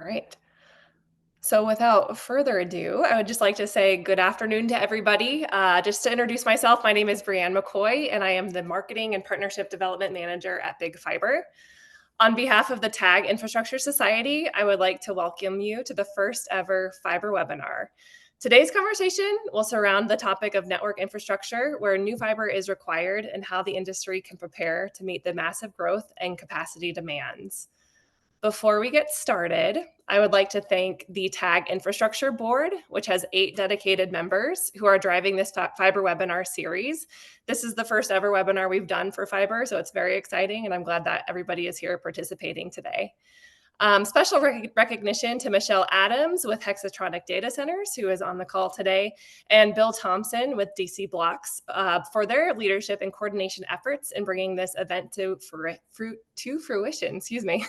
All right. So, without further ado, I would just like to say good afternoon to everybody. Just to introduce myself, my name is Brianne McCoy, and I am the Marketing and Partnership Development Manager at Big Fiber. On behalf of the TAG Infrastructure Society, I would like to welcome you to the first ever fiber webinar. Today's conversation will surround the topic of network infrastructure, where new fiber is required and how the industry can prepare to meet the massive growth and capacity demands. Before we get started, I would like to thank the TAG Infrastructure Board, which has 8 dedicated members who are driving this fiber webinar series. This is the first ever webinar we've done for fiber, so it's very exciting, and I'm glad that everybody is here participating today. Special recognition to Michelle Adams with Hexatronic Data Centers, who is on the call today, and Bill Thompson with DC Blocks for their leadership and coordination efforts in bringing this event to fruition. Excuse me.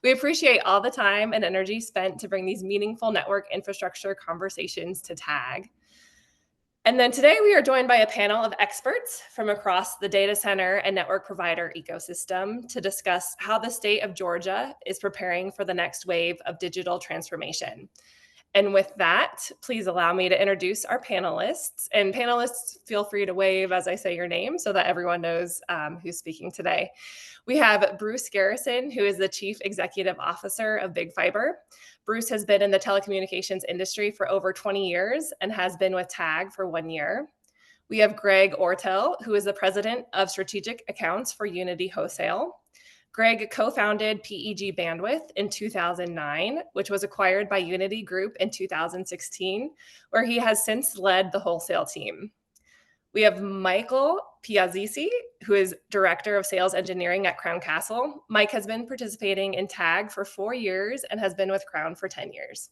We appreciate all the time and energy spent to bring these meaningful network infrastructure conversations to TAG. And then today we are joined by a panel of experts from across the data center and network provider ecosystem to discuss how the state of Georgia is preparing for the next wave of digital transformation. And with that, please allow me to introduce our panelists. And panelists, feel free to wave as I say your name so that everyone knows who's speaking today. We have Bruce Garrison, who is the Chief Executive Officer of Big Fiber. Bruce has been in the telecommunications industry for over 20 years and has been with TAG for 1 year. We have Greg Ortel, who is the President of Strategic Accounts for Unity Wholesale. Greg co-founded PEG Bandwidth in 2009, which was acquired by Unity Group in 2016, where he has since led the wholesale team. We have Michael Piazzisi, who is Director of Sales Engineering at Crown Castle. Mike has been participating in TAG for 4 years and has been with Crown for 10 years.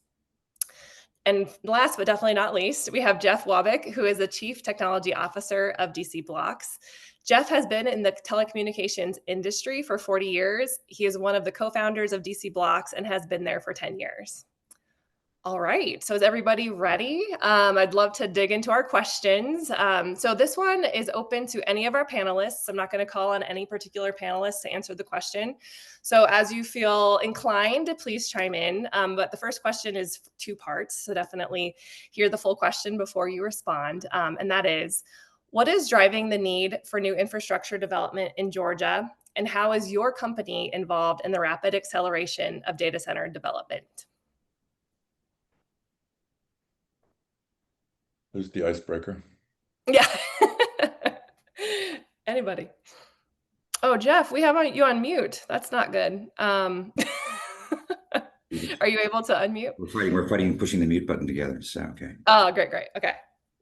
And last but definitely not least, we have Jeff Wabick, who is the Chief Technology Officer of DC Blocks. Jeff has been in the telecommunications industry for 40 years. He is one of the co-founders of DC Blocks and has been there for 10 years. All right, so is everybody ready? I'd love to dig into our questions. So this one is open to any of our panelists. I'm not going to call on any particular panelist to answer the question. So as you feel inclined, please chime in. But the first question is 2 parts, so definitely hear the full question before you respond. And that is, what is driving the need for new infrastructure development in Georgia? And how is your company involved in the rapid acceleration of data center development? Who's the icebreaker? Yeah. Anybody? Oh, Jeff, we have you on mute. That's not good. Are you able to unmute? We're fighting pushing the mute button together. So okay. Oh, great. Okay.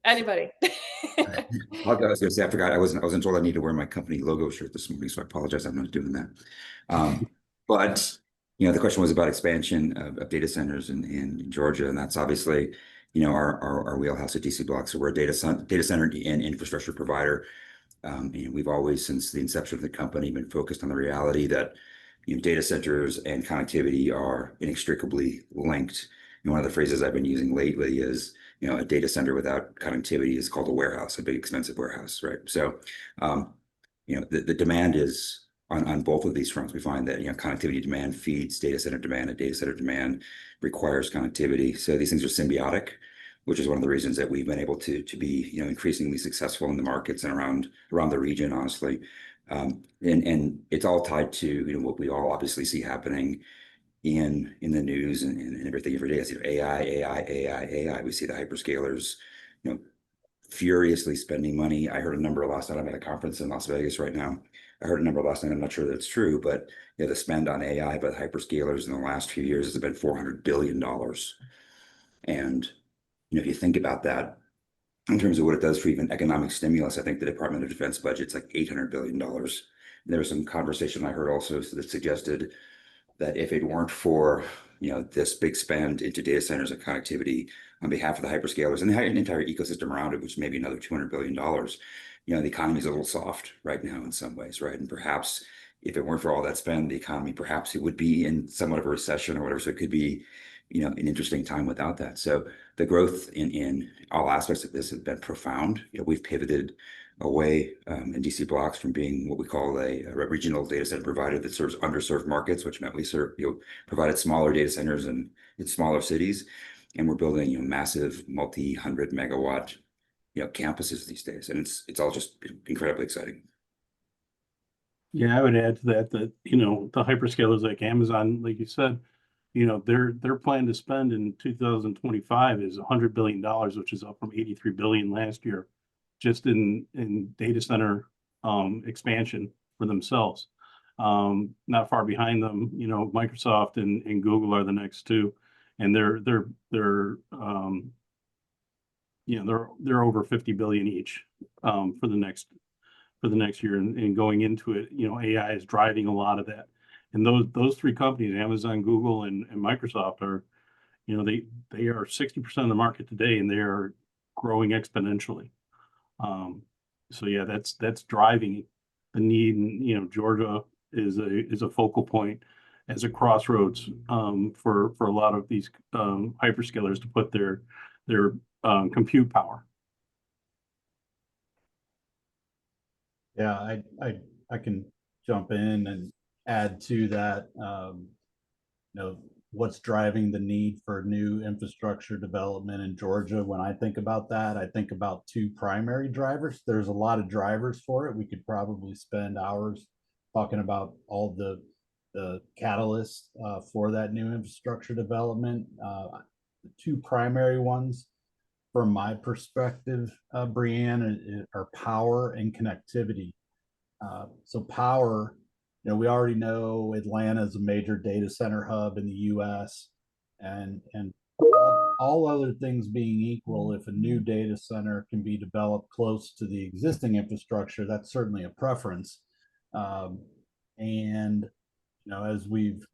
Anybody? I was gonna say I forgot. I wasn't told I need to wear my company logo shirt this morning, so I apologize. I'm not doing that. But the question was about expansion of data centers in Georgia, and that's obviously our wheelhouse at DC Blocks. So we're a data center and infrastructure provider. And we've always, since the inception of the company, been focused on the reality that data centers and connectivity are inextricably linked. And one of the phrases I've been using lately is, a data center without connectivity is called a warehouse, a big expensive warehouse, right? So, the demand is on both of these fronts. We find that connectivity demand feeds data center demand, and data center demand requires connectivity. So these things are symbiotic, which is one of the reasons that we've been able to be increasingly successful in the markets and around the region, honestly. And it's all tied to what we all obviously see happening in the news and everything every day. I see AI. We see the hyperscalers furiously spending money. I heard a number last night. I'm at a conference in Las Vegas right now. I heard a number last night. I'm not sure that it's true, but the spend on AI by the hyperscalers in the last few years has been $400 billion. And if you think about that in terms of what it does for even economic stimulus, I think the Department of Defense budget's like $800 billion. There was some conversation I heard also that suggested that if it weren't for this big spend into data centers and connectivity on behalf of the hyperscalers and the entire ecosystem around it, which may be another $200 billion, the economy is a little soft right now in some ways, right? And perhaps if it weren't for all that spend, the economy, perhaps it would be in somewhat of a recession or whatever. So it could be an interesting time without that. So the growth in all aspects of this has been profound. We've pivoted away in DC blocks from being what we call a regional data center provider that serves underserved markets, which meant we provided smaller data centers in smaller cities, and we're building massive multi-hundred megawatt campuses these days, and it's all just incredibly exciting. Yeah, I would add to that the hyperscalers like Amazon, like you said, their plan to spend in 2025 is $100 billion, which is up from 83 billion last year, just in data center expansion for themselves. Not far behind them, Microsoft and Google are the next two, and they're over 50 billion each for the next year, and going into it, AI is driving a lot of that. And those three companies, Amazon, Google, and Microsoft, are, they are 60% of the market today, and they are growing exponentially. So yeah, that's driving the need. And Georgia is a focal point, as a crossroads for a lot of these hyperscalers to put their compute power. Yeah, I can jump in and add to that. What's driving the need for new infrastructure development in Georgia? When I think about that, I think about two primary drivers. There's a lot of drivers for it. We could probably spend hours talking about all the catalysts for that new infrastructure development. The two primary ones, from my perspective, Brianne, are power and connectivity. So power, we already know Atlanta is a major data center hub in the U.S. and all other things being equal, if a new data center can be developed close to the existing infrastructure, that's certainly a preference. And as we've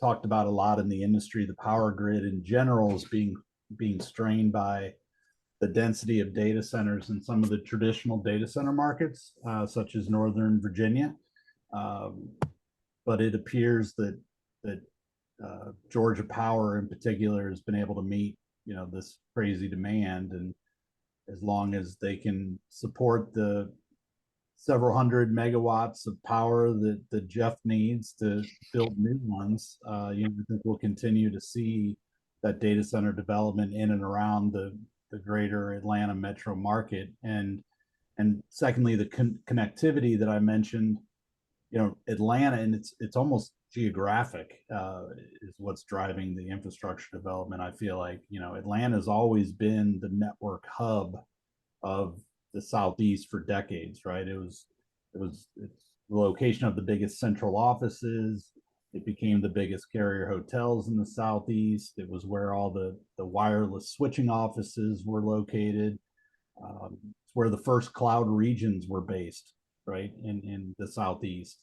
talked about a lot in the industry, the power grid in general is being strained by the density of data centers in some of the traditional data center markets, such as Northern Virginia. But it appears that Georgia Power in particular has been able to meet this crazy demand, and as long as they can support the several hundred megawatts of power that Jeff needs to build new ones, I think we'll continue to see that data center development in and around the greater Atlanta metro market. And secondly, the connectivity that I mentioned, Atlanta, and it's almost geographic, is what's driving the infrastructure development. I feel like Atlanta has always been the network hub of the Southeast for decades, right? It's the location of the biggest central offices. It became the biggest carrier hotels in the Southeast. It was where all the wireless switching offices were located. It's where the first cloud regions were based, right, in the Southeast.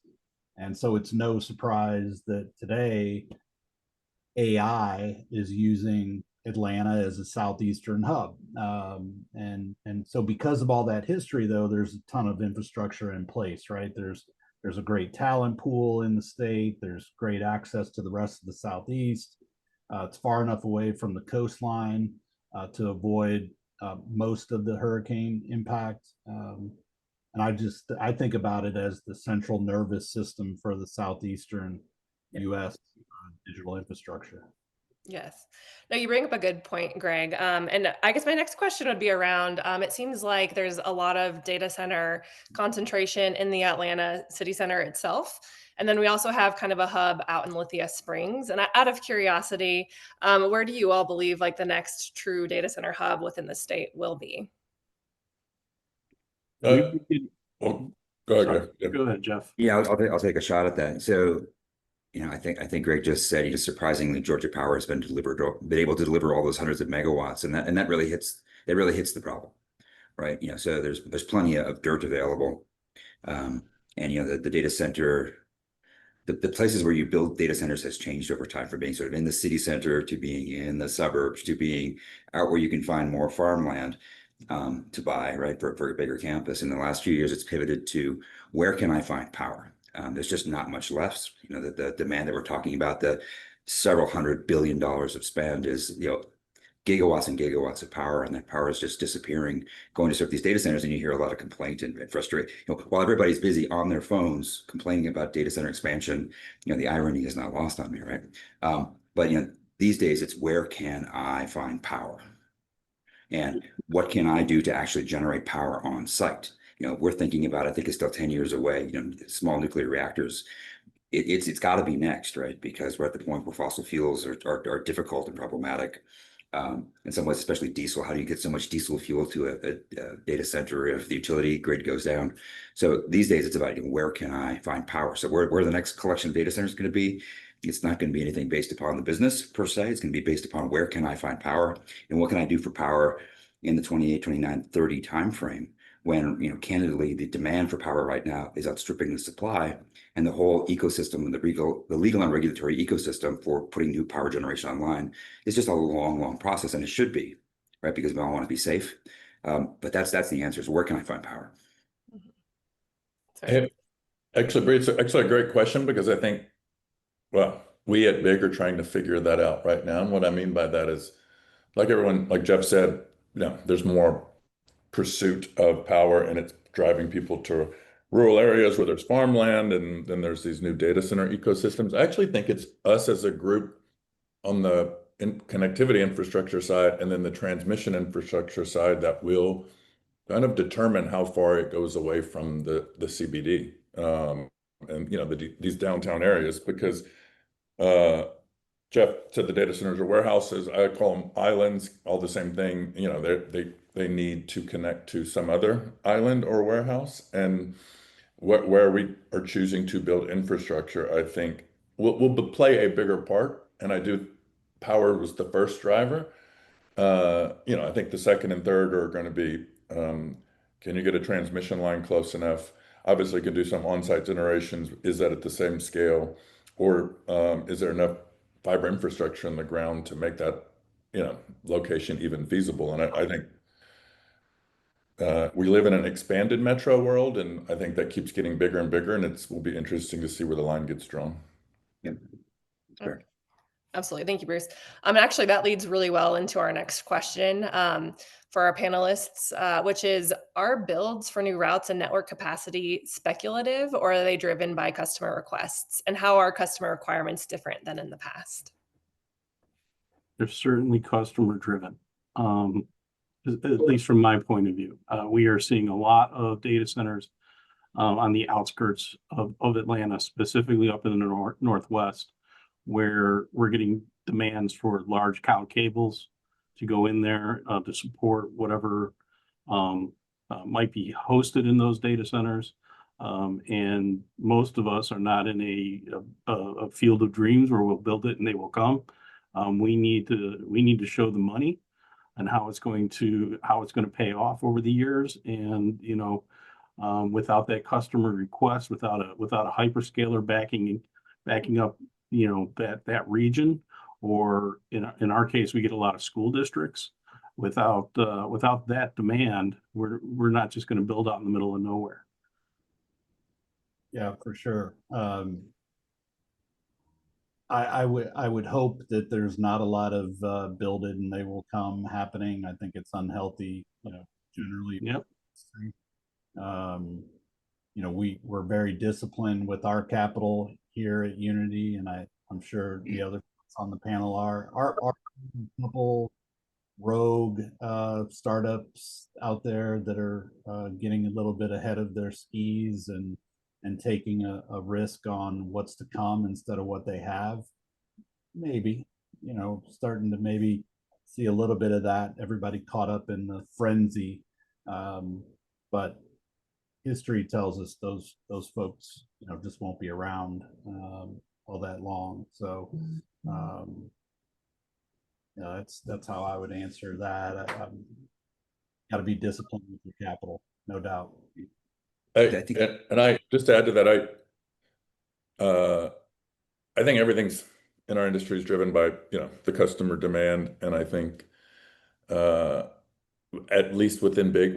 And so it's no surprise that today AI is using Atlanta as a Southeastern hub. And so because of all that history, though, there's a ton of infrastructure in place, right? There's a great talent pool in the state. There's great access to the rest of the Southeast. It's far enough away from the coastline to avoid most of the hurricane impact. And I think about it as the central nervous system for the Southeastern U.S. Digital infrastructure. Yes. No, you bring up a good point, Greg. And I guess my next question would be around, it seems like there's a lot of data center concentration in the Atlanta city center itself. And then we also have kind of a hub out in Lithia Springs. And out of curiosity, where do you all believe like the next true data center hub within the state will be? Well, go ahead. Go ahead, Jeff. Yeah, I'll take a shot at that. So, I think Greg just said, surprisingly, Georgia Power has been able to deliver all those hundreds of megawatts, and that really hits the problem, right? So there's plenty of dirt available, and the data center, the places where you build data centers has changed over time, from being sort of in the city center to being in the suburbs to being out where you can find more farmland to buy, right, for a bigger campus. In the last few years, it's pivoted to where can I find power? There's just not much left. The demand that we're talking about, the several $100 billion of spend, is gigawatts and gigawatts of power, and that power is just disappearing, going to serve these data centers, and you hear a lot of complaint and frustration. While everybody's busy on their phones complaining about data center expansion, the irony is not lost on me, right? But these days it's where can I find power? And what can I do to actually generate power on site? We're thinking about, I think it's still 10 years away, small nuclear reactors. It's got to be next, right? Because we're at the point where fossil fuels are difficult and problematic. In some ways, especially diesel. How do you get so much diesel fuel to a data center if the utility grid goes down? So these days it's about where can I find power? So where the next collection of data centers is going to be, it's not going to be anything based upon the business per se. It's going to be based upon where can I find power and what can I do for power in the 28, 29, 30 timeframe when, candidly, the demand for power right now is outstripping the supply, and the whole ecosystem and the legal and regulatory ecosystem for putting new power generation online is just a long, long process, and it should be, right? Because we all want to be safe. But that's the answer. So where can I find power? Hey, actually, Bree, it's actually a great question, because I think, well, we at Big are trying to figure that out right now. And what I mean by that is, like everyone, like Jeff said, there's more pursuit of power, and it's driving people to rural areas where there's farmland, and then there's these new data center ecosystems. I actually think it's us as a group on the connectivity infrastructure side and then the transmission infrastructure side that will kind of determine how far it goes away from the CBD, and these downtown areas, because Jeff said the data centers are warehouses. I call them islands, all the same thing. They need to connect to some other island or warehouse. And where we are choosing to build infrastructure, I think will play a bigger part. And power was the first driver. I think the second and third are going to be, can you get a transmission line close enough? Obviously, you can do some on-site generations. Is that at the same scale? Or is there enough fiber infrastructure in the ground to make that, location even feasible? And I think we live in an expanded metro world, and I think that keeps getting bigger and bigger, and it will be interesting to see where the line gets drawn. Yeah. Sure. Absolutely. Thank you, Bruce. And actually, that leads really well into our next question for our panelists, which is, are builds for new routes and network capacity speculative, or are they driven by customer requests? And how are customer requirements different than in the past? They're certainly customer driven, at least from my point of view. We are seeing a lot of data centers on the outskirts of Atlanta, specifically up in the Northwest, where we're getting demands for large cow cables to go in there to support whatever might be hosted in those data centers. And most of us are not in a field of dreams where we'll build it and they will come. We need to show the money and how it's going to pay off over the years. And without that customer request, without a hyperscaler backing up that region, or in our case, we get a lot of school districts. Without that demand, we're not just going to build out in the middle of nowhere. Yeah, for sure. I would hope that there's not a lot of build it and they will come happening. I think it's unhealthy, generally. Yep. We're very disciplined with our capital here at Unity, and I'm sure the other on the panel are couple rogue startups out there that are getting a little bit ahead of their skis and taking a risk on what's to come instead of what they have. Maybe, starting to maybe see a little bit of that. Everybody caught up in the frenzy, but history tells us those folks, just won't be around all that long. So, that's how I would answer that. Got to be disciplined with your capital, no doubt. I just to add to that, I think everything's in our industry is driven by the customer demand, and I think at least within Big,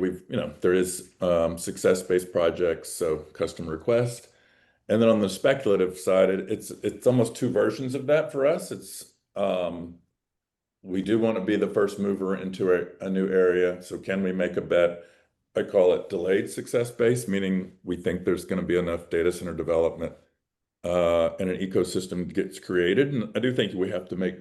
there is success-based projects, so customer request, and then on the speculative side, it's almost two versions of that for us. It's we do want to be the first mover into a new area. So can we make a bet? I call it delayed success based, meaning we think there's going to be enough data center development and an ecosystem gets created. And I do think we have to make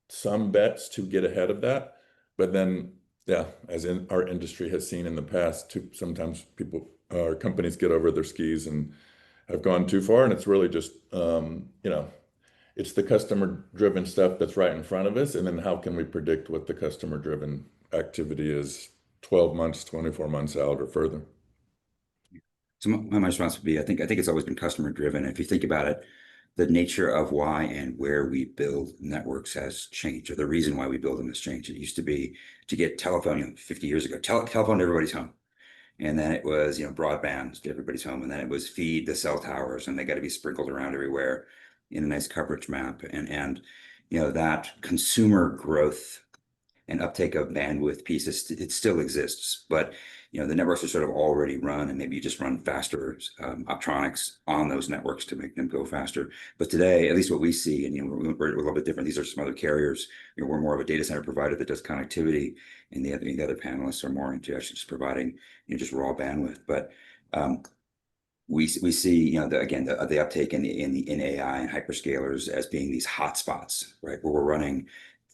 some bets to get ahead of that. But then, yeah, as in our industry has seen in the past, sometimes people or companies get over their skis and have gone too far. And it's really just, it's the customer driven stuff that's right in front of us. And then how can we predict what the customer driven activity is 12 months, 24 months out or further? So my response would be, I think it's always been customer driven. If you think about it, the nature of why and where we build networks has changed, or the reason why we build them has changed. It used to be to get telephone, 50 years ago, telephone to everybody's home. And then it was, broadband to everybody's home. And then it was feed the cell towers, and they got to be sprinkled around everywhere in a nice coverage map. And that consumer growth and uptake of bandwidth pieces, it still exists, but the networks are sort of already run, and maybe you just run faster optronics on those networks to make them go faster. But today, at least what we see, and we're a little bit different. These are some other carriers. We're more of a data center provider that does connectivity, and the other panelists are more into actually just providing just raw bandwidth. But we see the uptake in AI and hyperscalers as being these hotspots, right, where we're running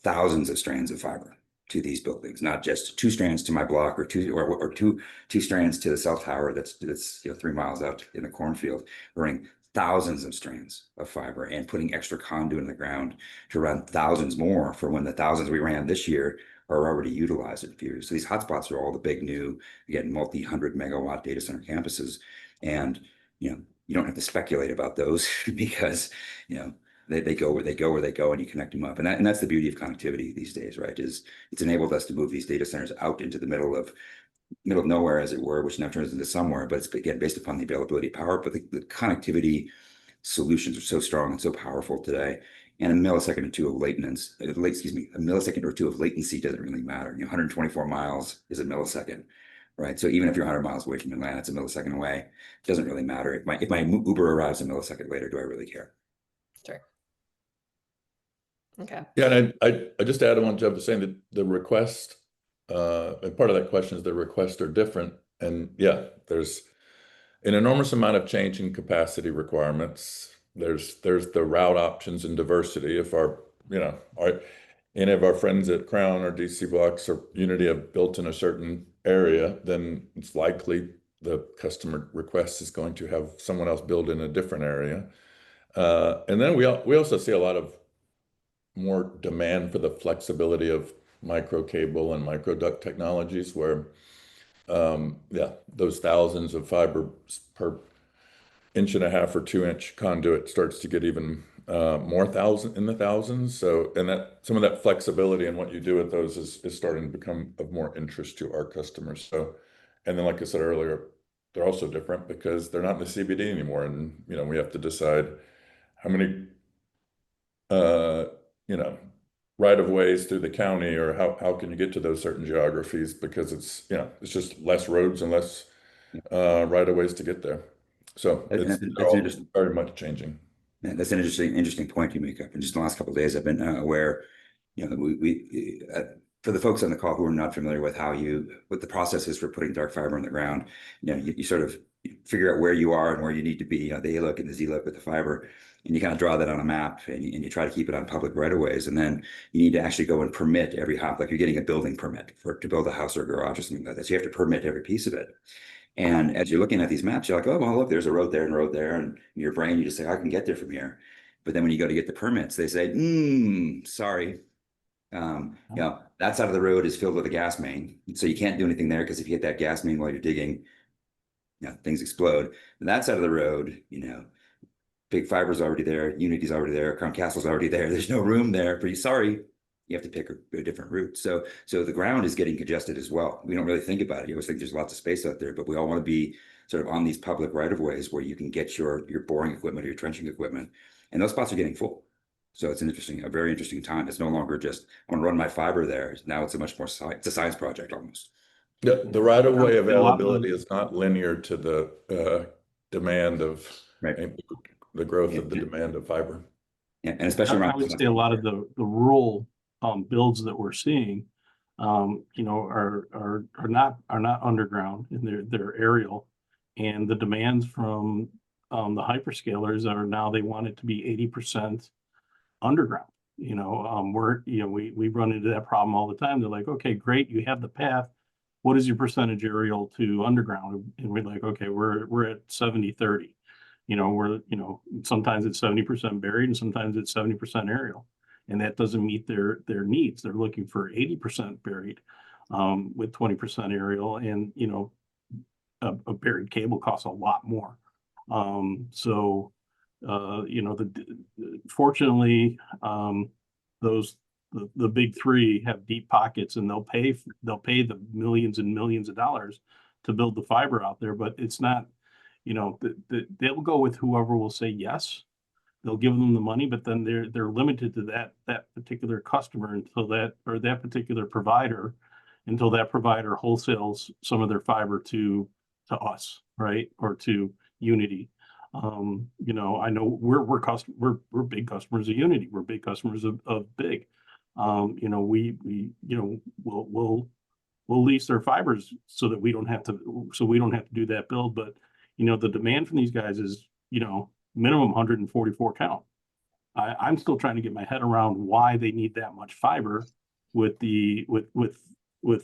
thousands of strands of fiber to these buildings, not just 2 strands to my block or two strands to the cell tower that's 3 miles out in the cornfield. We're running thousands of strands of fiber and putting extra conduit in the ground to run thousands more for when the thousands we ran this year are already utilized in a few years. So these hotspots are all the big new, again, multi-100 megawatt data center campuses. And you don't have to speculate about those because they go where they go, and you connect them up. And that's the beauty of connectivity these days, right? Is it's enabled us to move these data centers out into the middle of nowhere, as it were, which now turns into somewhere. But it's again based upon the availability of power. But the connectivity solutions are so strong and so powerful today. And a millisecond or two of latency, a millisecond or two of latency doesn't really matter. 124 miles is a millisecond, right? So even if you're 100 miles away from Atlanta, it's a millisecond away. It doesn't really matter. If my Uber arrives a millisecond later, do I really care? Sure. Okay. Yeah, and I just add one job to saying that the request, and part of that question is the requests are different. And yeah, there's an enormous amount of change in capacity requirements. There's the route options and diversity. If any of our friends at Crown or DC Blocks or Unity have built in a certain area, then it's likely the customer request is going to have someone else build in a different area. And then we also see a lot of more demand for the flexibility of micro cable and micro duct technologies, where those thousands of fiber per 1.5 or 2 inch conduit starts to get even more in the thousands. So, and that some of that flexibility and what you do with those is starting to become of more interest to our customers. So, and then like I said earlier, they're also different because they're not in the CBD anymore, and we have to decide how many right of ways through the county, or how can you get to those certain geographies, because it's just less roads and less right of ways to get there. So it's very much changing. Yeah, that's an interesting point you make up. And just the last couple of days, I've been aware, we for the folks on the call who are not familiar with what the process is for putting dark fiber in the ground, you sort of figure out where you are and where you need to be, the A-look and the Z-look with the fiber, and you kind of draw that on a map, and you try to keep it on public right of ways. And then you need to actually go and permit every hop, like you're getting a building permit to build a house or a garage or something like that. So you have to permit every piece of it. And as you're looking at these maps, you're like, oh, well, look, there's a road there and a road there. And in your brain, you just say, I can get there from here. But then when you go to get the permits, they say, sorry. That side of the road is filled with a gas main. So you can't do anything there, because if you hit that gas main while you're digging, things explode. And that side of the road, big fiber's already there. Unity's already there. Crown Castle's already there. There's no room there for you. Sorry. You have to pick a different route. So the ground is getting congested as well. We don't really think about it. You always think there's lots of space out there, but we all want to be sort of on these public right of ways where you can get your boring equipment or your trenching equipment. And those spots are getting full. So it's a very interesting time. It's no longer just, I want to run my fiber there. Now it's a much more it's a science project almost. The right of way availability is not linear to the demand of the growth of the demand of fiber. Yeah, and especially I would say a lot of the rural builds that we're seeing, you know, are not underground, and they're aerial, and the demands from the hyperscalers are now they want it to be 80% underground. You know, we run into that problem all the time. They're like, okay, great, you have the path. What is your percentage aerial to underground? And we're like, okay, we're at 70-30. You know, sometimes it's 70% buried and sometimes it's 70% aerial. And that doesn't meet their needs. They're looking for 80% buried with 20% aerial. And, you know, a buried cable costs a lot more. So you know, fortunately, the big three have deep pockets, and they'll pay the millions and millions of dollars to build the fiber out there. But it's not, you know, they'll go with whoever will say yes. They'll give them the money, but then they're limited to that particular customer until that particular provider, until that provider wholesales some of their fiber to us, right, or to Unity. You know, I know we're big customers of Unity. We're big customers of Big. You know, we you know we'll lease their fibers so that we don't have to do that build. But you know, the demand from these guys is, you know, minimum 144 count. I'm still trying to get my head around why they need that much fiber with the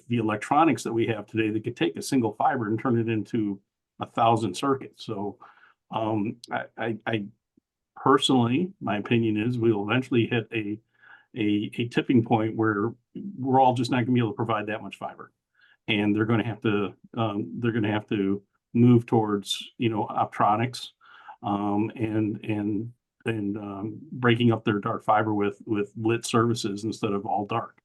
electronics that we have today that could take a single fiber and turn it into 1,000 circuits. So I personally, my opinion is we'll eventually hit a tipping point where we're all just not going to be able to provide that much fiber, and they're going to have to move towards, you know, optronics, and breaking up their dark fiber with lit services instead of all dark.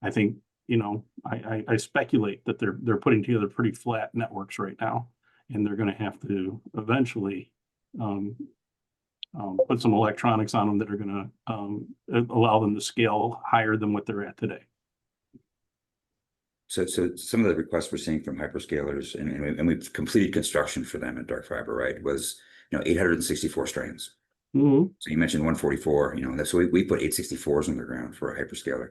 I think, you know, I speculate that they're putting together pretty flat networks right now, and they're going to have to eventually put some electronics on them that are going to allow them to scale higher than what they're at today. So some of the requests we're seeing from hyperscalers, and we've completed construction for them at dark fiber, right, was, you know, 864 strands. Mm-hmm. So you mentioned 144, you know, so we put 864s on the ground for a hyperscaler.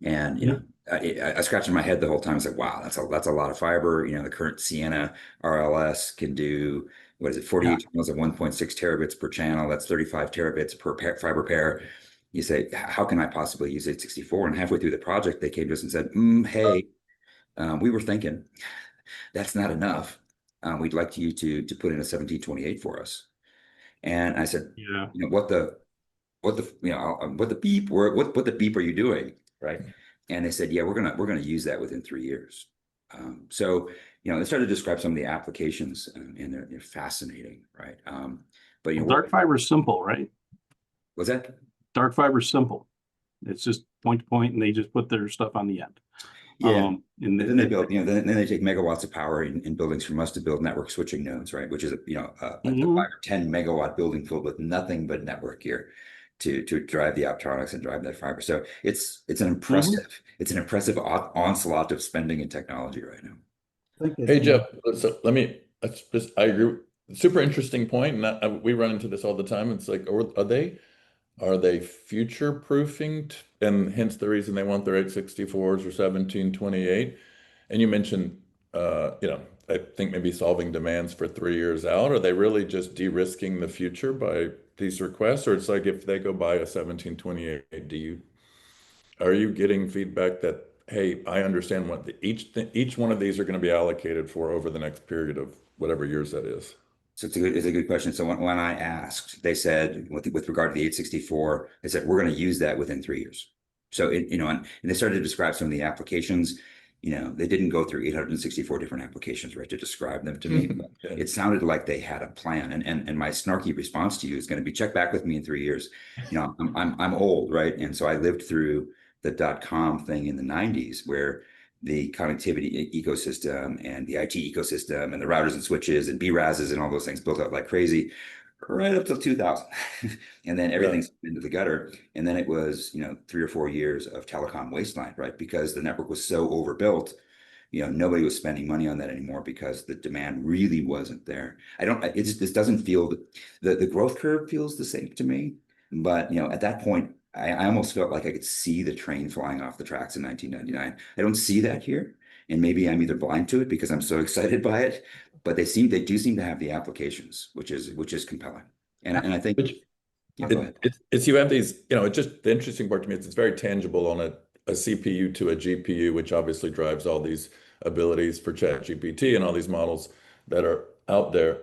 And, you know, I scratched in my head the whole time. I was like, wow, that's a lot of fiber. You know, the current Sienna RLS can do, what is it, 48 channels at 1.6 terabits per channel. That's 35 terabits per fiber pair. You say, how can I possibly use 864? And halfway through the project, they came to us and said, hey, we were thinking that's not enough. We'd like you to put in a 1728 for us. And I said, Yeah, you know, what the beep are you doing? Right. And they said, yeah, we're gonna use that within 3 years. So, you know, they started to describe some of the applications, and they're fascinating, right? But you know, dark fiber is simple, right? Was that? Dark fiber is simple. It's just point to point, and they just put their stuff on the end. Yeah. And then they build, you know, then they take megawatts of power in buildings from us to build network switching nodes, right? Which is, you know, a 5 or 10 megawatt building filled with nothing but network gear to drive the optronics and drive that fiber. So it's an impressive onslaught of spending and technology right now. Hey, Jeff, so I agree. Super interesting point. And we run into this all the time. It's like, are they future proofing? And hence the reason they want their 864s or 1728. And you mentioned, you know, I think maybe solving demands for 3 years out. Are they really just de-risking the future by these requests? Or it's like, if they go buy a 1728, are you getting feedback that, hey, I understand what each one of these are going to be allocated for over the next period of whatever years that is? So it's a good question. So when I asked, they said, with regard to the 864, they said, we're going to use that within 3 years. So you know, and they started to describe some of the applications. You know, they didn't go through 864 different applications, right, to describe them to me. But it sounded like they had a plan. And my snarky response to you is going to be, check back with me in 3 years. You know, I'm old, right? And so I lived through the .com thing in the 90s, where the connectivity ecosystem and the IT ecosystem and the routers and switches and BRASs and all those things built up like crazy right up till 2000. And then everything's into the gutter. And then it was, you know, 3 or 4 years of telecom wasteland, right? Because the network was so overbuilt, you know, nobody was spending money on that anymore because the demand really wasn't there. This doesn't feel, the growth curve feels the same to me. But, you know, at that point, I almost felt like I could see the train flying off the tracks in 1999. I don't see that here, and maybe I'm either blind to it because I'm so excited by it, but they do seem to have the applications, which is compelling. And I think, Which yeah, go ahead. it's you have these, it's just the interesting part to me is it's very tangible on a CPU to a GPU, which obviously drives all these abilities for ChatGPT and all these models that are out there.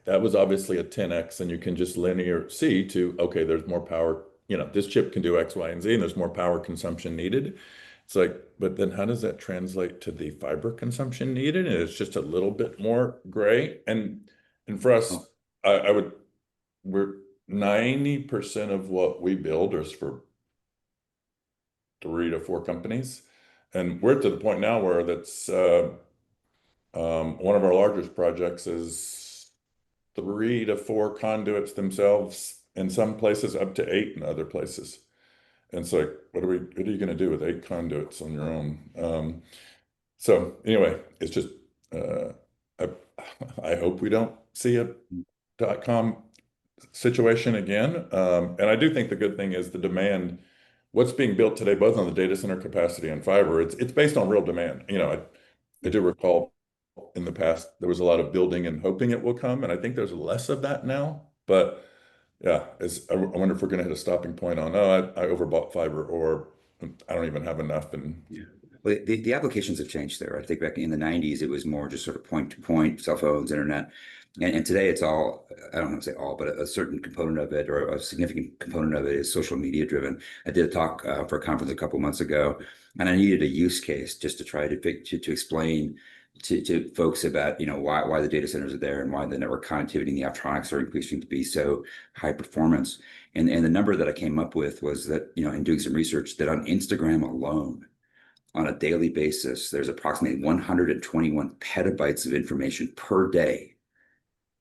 That was obviously a 10x, and you can just linear see to, okay, there's more power, this chip can do X, Y, and Z, and there's more power consumption needed. It's like, but then how does that translate to the fiber consumption needed? And it's just a little bit more gray. And for us, I would, we're 90% of what we build is for 3 to 4 companies. And we're to the point now where that's one of our largest projects is 3 to 4 conduits themselves, in some places up to 8 in other places. And it's like, what are you going to do with 8 conduits on your own? So anyway, it's just, I hope we don't see a .com situation again. And I do think the good thing is the demand, what's being built today, both on the data center capacity and fiber, it's based on real demand. I do recall in the past, there was a lot of building and hoping it will come. And I think there's less of that now, but yeah, I wonder if we're going to hit a stopping point on, I overbought fiber, or I don't even have enough. And Yeah. Well, the applications have changed there. I think back in the 90s, it was more just sort of point to point, cell phones, internet. And today it's all, I don't want to say all, but a certain component of it, or a significant component of it, is social media driven. I did a talk for a conference a couple months ago, and I needed a use case just to try to explain to folks about, why the data centers are there and why the network connectivity and the electronics are increasing to be so high performance. And the number that I came up with was that, in doing some research, that on Instagram alone, on a daily basis, there's approximately 121 petabytes of information per day,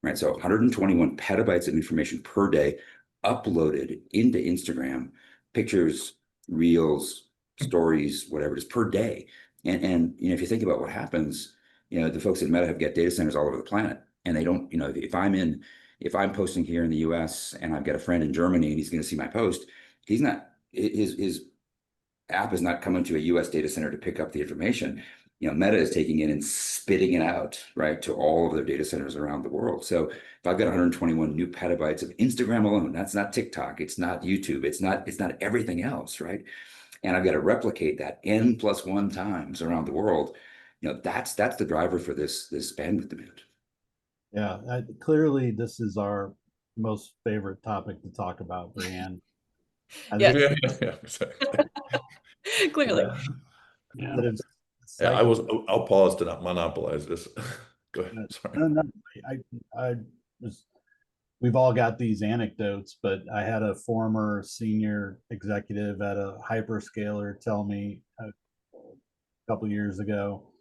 right? So 121 petabytes of information per day uploaded into Instagram, pictures, reels, stories, whatever it is, per day. And if you think about what happens, the folks at Meta have got data centers all over the planet, and they don't, if I'm posting here in the US and I've got a friend in Germany and he's going to see my post, he's not, his app is not coming to a US data center to pick up the information. Meta is taking it and spitting it out, right, to all of their data centers around the world. So if I've got 121 new petabytes of Instagram alone, that's not TikTok, it's not YouTube, it's not everything else, right? And I've got to replicate that N+1 times around the world. That's the driver for this bandwidth demand. Yeah, clearly this is our most favorite topic to talk about, Brianne. Yeah. exactly. Clearly. Yeah. I'll pause to not monopolize this. Go ahead. Sorry. No, we've all got these anecdotes, but I had a former senior executive at a hyperscaler tell me a couple years ago,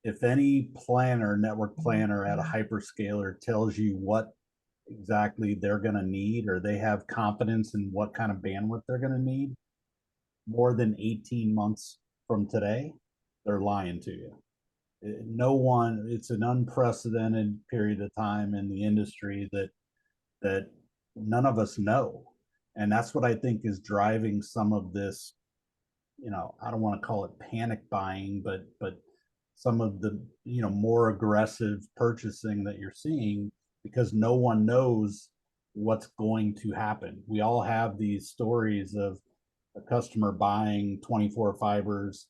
if any network planner at a hyperscaler tells you what exactly they're going to need, or they have confidence in what kind of bandwidth they're going to need, more than 18 months from today, they're lying to you. It's an unprecedented period of time in the industry that none of us know. And that's what I think is driving some of this, I don't want to call it panic buying, but some of the, more aggressive purchasing that you're seeing, because no one knows what's going to happen. We all have these stories of a customer buying 24 fibers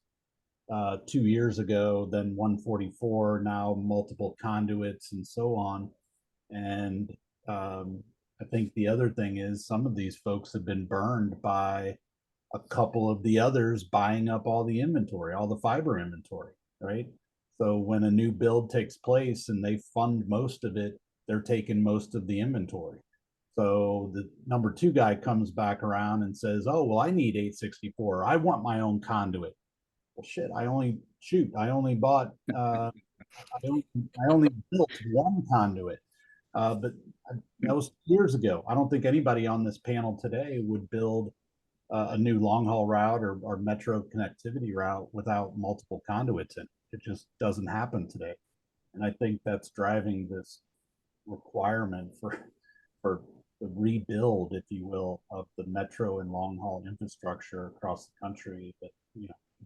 2 years ago, then 144, now multiple conduits and so on. And I think the other thing is some of these folks have been burned by a couple of the others buying up all the inventory, all the fiber inventory, right? So when a new build takes place and they fund most of it, they're taking most of the inventory. So the number 2 guy comes back around and says, oh, well, I need 864. I want my own conduit. Well, shit, I only bought, I only built one conduit. But that was years ago. I don't think anybody on this panel today would build a new long haul route or metro connectivity route without multiple conduits in it. It just doesn't happen today. And I think that's driving this requirement for the rebuild, if you will, of the metro and long haul infrastructure across the country, that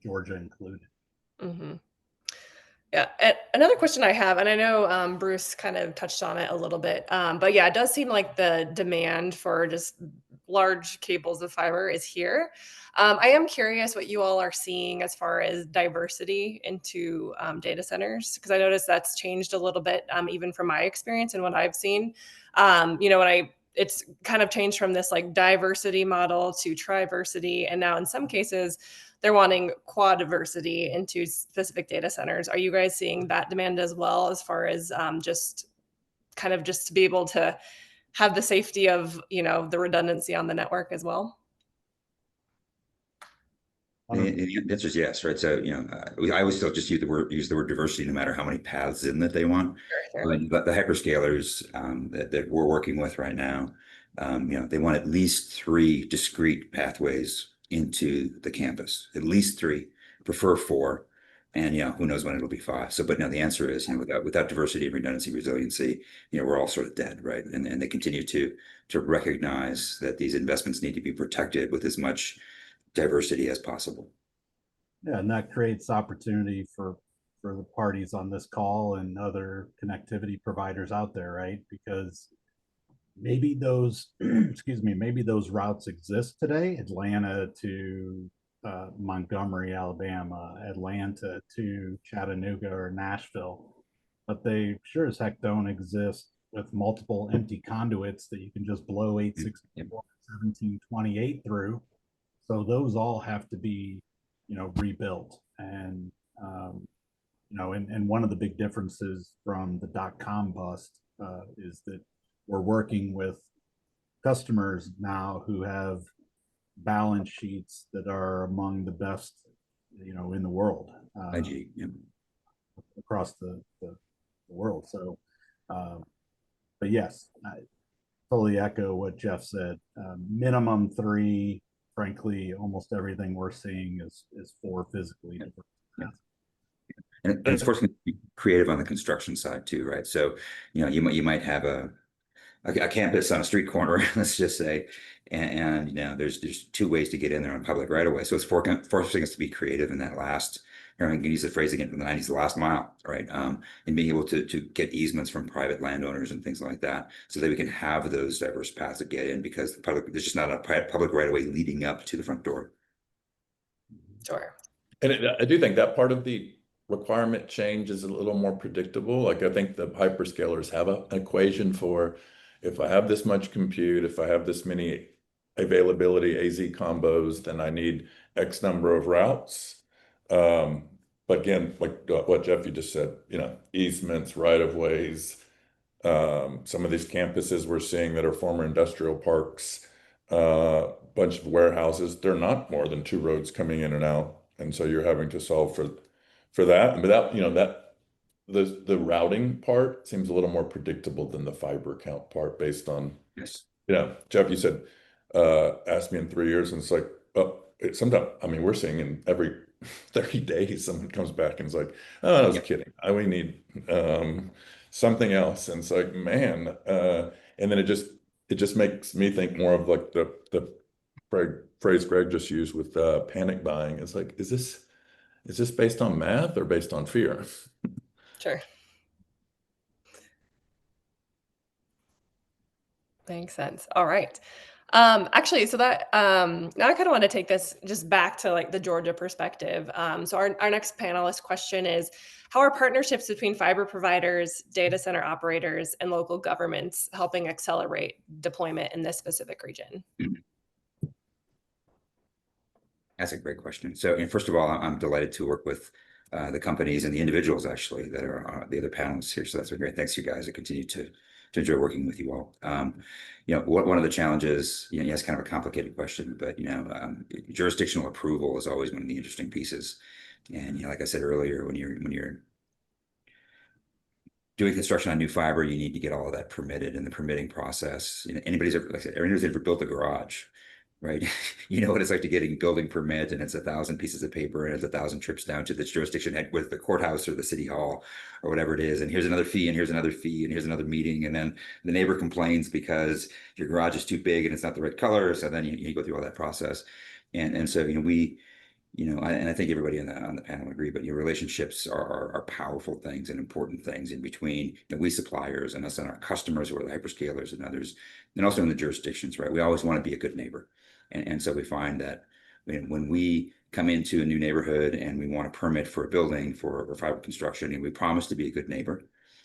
Georgia included. Mm-hmm. Yeah. And another question I have, and I know Bruce kind of touched on it a little bit, but yeah, it does seem like the demand for just large cables of fiber is here. I am curious what you all are seeing as far as diversity into data centers, because I noticed that's changed a little bit, even from my experience and what I've seen. It's kind of changed from this like diversity model to triversity, and now in some cases they're wanting quad diversity into specific data centers. Are you guys seeing that demand as well, as far as just to be able to have the safety of, the redundancy on the network as well? And the answer is yes, right? So, I always still just use the word diversity, no matter how many paths in that they want. Sure. But the hyperscalers that we're working with right now, they want at least 3 discrete pathways into the campus, at least 3, prefer 4, and who knows when it'll be 5. So, but no, the answer is, without diversity and redundancy, resiliency, we're all sort of dead, right? And they continue to recognize that these investments need to be protected with as much diversity as possible. Yeah, and that creates opportunity for the parties on this call and other connectivity providers out there, right? Because maybe those excuse me, maybe those routes exist today, Atlanta to Montgomery, Alabama, Atlanta to Chattanooga or Nashville, but they sure as heck don't exist with multiple empty conduits that you can just blow 864 1728 through. So those all have to be, rebuilt. And and one of the big differences from the .com bust is that we're working with customers now who have balance sheets that are among the best, in the world, IG, across the world. So, but yes, I totally echo what Jeff said. Minimum 3. Frankly, almost everything we're seeing is 4 physically different. Yeah. And of course, be creative on the construction side too, right? So, you might have a campus on a street corner, let's just say, and there's 2 ways to get in there on public right away. So it's forcing us to be creative in that last. I can use the phrase again from the 90s, the last mile, right? And being able to get easements from private landowners and things like that, so that we can have those diverse paths to get in, because there's just not a public right of way leading up to the front door. Sure. And I do think that part of the requirement change is a little more predictable. Like, I think the hyperscalers have an equation for, if I have this much compute, if I have this many availability AZ combos, then I need X number of routes. But again, like what Jeff, you just said, easements, right of ways. Some of these campuses we're seeing that are former industrial parks, bunch of warehouses, they're not more than 2 roads coming in and out. And so you're having to solve for that. And without, that the routing part seems a little more predictable than the fiber count part, based on, Yes. Jeff, you said, ask me in 3 years, and it's like, sometimes, we're seeing in every 30 days, someone comes back and is like, oh, I was kidding. We need something else. And it's like, man, and then it just makes me think more of like the phrase Greg just used with panic buying. It's like, is this based on math or based on fear? Sure. Makes sense. All right. Actually, so that now I kind of want to take this just back to like the Georgia perspective. So our next panelist question is, how are partnerships between fiber providers, data center operators, and local governments helping accelerate deployment in this specific region? That's a great question. So, first of all, I'm delighted to work with the companies and the individuals actually that are the other panelists here. So that's been great. Thanks, you guys. I continue to enjoy working with you all. One of the challenges, it's kind of a complicated question, but jurisdictional approval is always one of the interesting pieces. And like I said earlier, when you're doing construction on new fiber, you need to get all of that permitted, in the permitting process. Anybody's ever built a garage, right? You know what it's like to get a building permit, and it's 1,000 pieces of paper, and it's 1,000 trips down to the jurisdiction head with the courthouse or the city hall or whatever it is. And here's another fee, and here's another fee, and here's another meeting. And then the neighbor complains because your garage is too big and it's not the right color. So then you go through all that process. And so, and I think everybody on the panel agree, but your relationships are powerful things and important things in between we suppliers and us and our customers, who are the hyperscalers and others, and also in the jurisdictions, right? We always want to be a good neighbor. And so we find that when we come into a new neighborhood and we want a permit for a building for fiber construction, and we promise to be a good neighbor,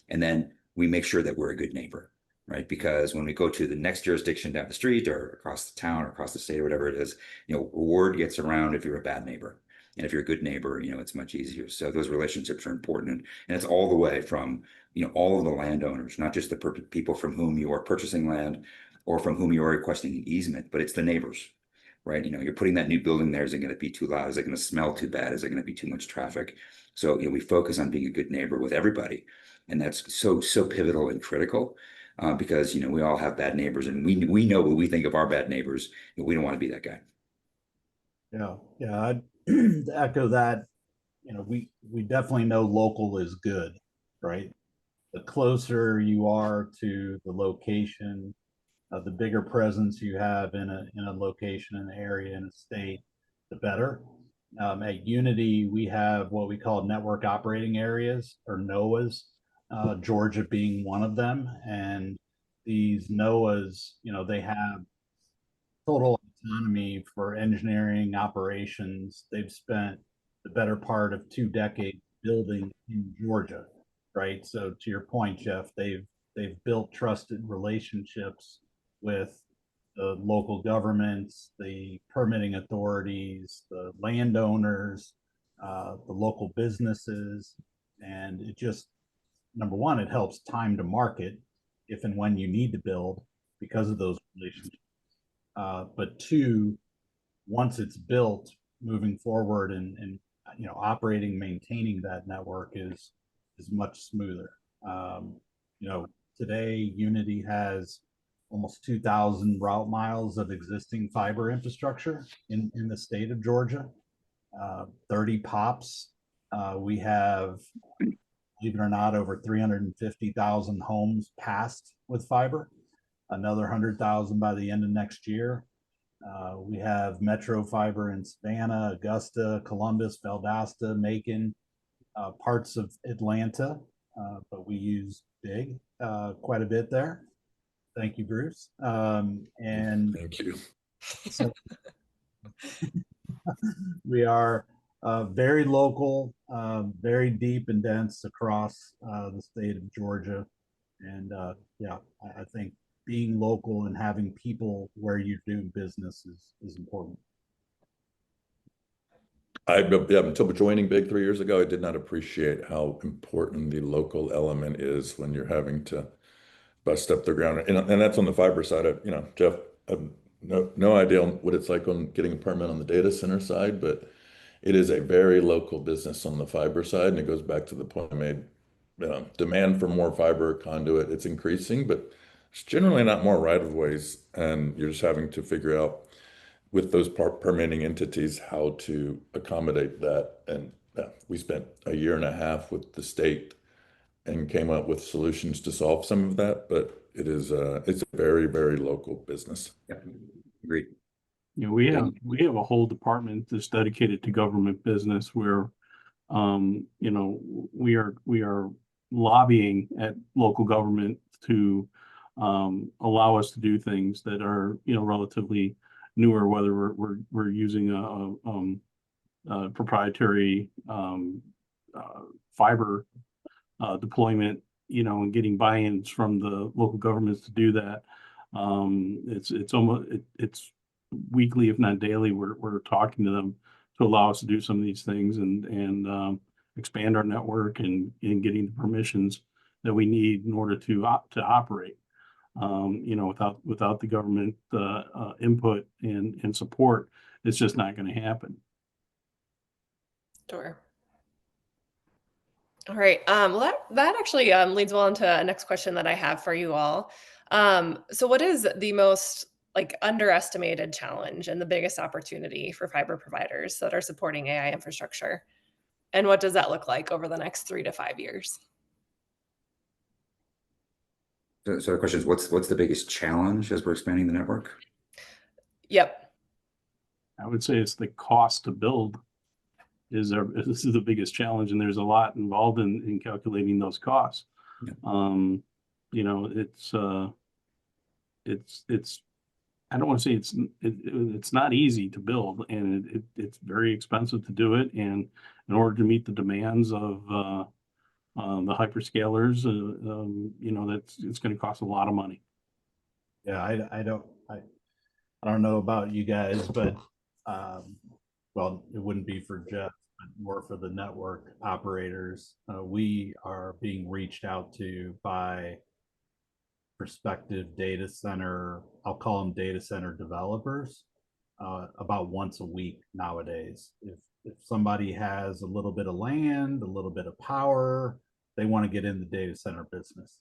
and then we make sure that we're a good neighbor, right? Because when we go to the next jurisdiction down the street or across the town or across the state or whatever it is, word gets around if you're a bad neighbor. And if you're a good neighbor, it's much easier. So those relationships are important. And it's all the way from, all of the landowners, not just the people from whom you are purchasing land or from whom you are requesting an easement, but it's the neighbors, right? You're putting that new building there. Is it going to be too loud? Is it going to smell too bad? Is it going to be too much traffic? So, we focus on being a good neighbor with everybody. And that's so pivotal and critical. Because we all have bad neighbors, and we know what we think of our bad neighbors, and we don't want to be that guy. Yeah, I'd to echo that. We definitely know local is good, right? The closer you are to the location, the bigger presence you have in a location, in an area, in a state, the better. At Unity, we have what we call network operating areas, or NOAAs. Georgia being one of them. And these NOAAs, they have total autonomy for engineering operations. They've spent the better part of 2 decades building in Georgia, right? So to your point, Jeff, they've built trusted relationships with the local governments, the permitting authorities, the landowners, the local businesses, and it just, number one, it helps time to market if and when you need to build because of those relationships. But two, once it's built, moving forward and operating, maintaining that network is much smoother. Today Unity has almost 2,000 route miles of existing fiber infrastructure in the state of Georgia. 30 POPs. We have, believe it or not, over 350,000 homes passed with fiber, another 100,000 by the end of next year. We have Metro Fiber in Savannah, Augusta, Columbus, Valdosta, Macon, parts of Atlanta, but we use Big quite a bit there. Thank you, Bruce. And Thank you. So we are very local, very deep and dense across the state of Georgia. And I think being local and having people where you do business is important. Until joining Big 3 years ago, I did not appreciate how important the local element is when you're having to bust up the ground. And that's on the fiber side. Jeff, I have no idea what it's like on getting a permit on the data center side, but it is a very local business on the fiber side. And it goes back to the point I made. Demand for more fiber conduit, it's increasing, but it's generally not more right of ways. And you're just having to figure out with those permitting entities how to accommodate that. And we spent a year and a half with the state and came up with solutions to solve some of that, but it's a very, very local business. Yeah, agreed. We have a whole department that's dedicated to government business where we are lobbying at local government to allow us to do things that are relatively newer, whether we're using a proprietary fiber deployment, and getting buy-ins from the local governments to do that. It's weekly, if not daily, we're talking to them to allow us to do some of these things and expand our network and getting the permissions that we need in order to operate. Without the government input and support, it's just not going to happen. Sure. All right. Well, that actually leads well into a next question that I have for you all. So what is the most like underestimated challenge and the biggest opportunity for fiber providers that are supporting AI infrastructure? And what does that look like over the next 3 to 5 years? So the question is, what's the biggest challenge as we're expanding the network? Yep. I would say it's the cost to build this is the biggest challenge, and there's a lot involved in calculating those costs. Yeah. You know, it's I don't want to say it's not easy to build, and it's very expensive to do it. And in order to meet the demands of the hyperscalers, you know, it's going to cost a lot of money. Yeah, I don't know about you guys, but well, it wouldn't be for Jeff, but more for the network operators. We are being reached out to by prospective data center, I'll call them data center developers, about once a week nowadays. If somebody has a little bit of land, a little bit of power, they want to get in the data center business.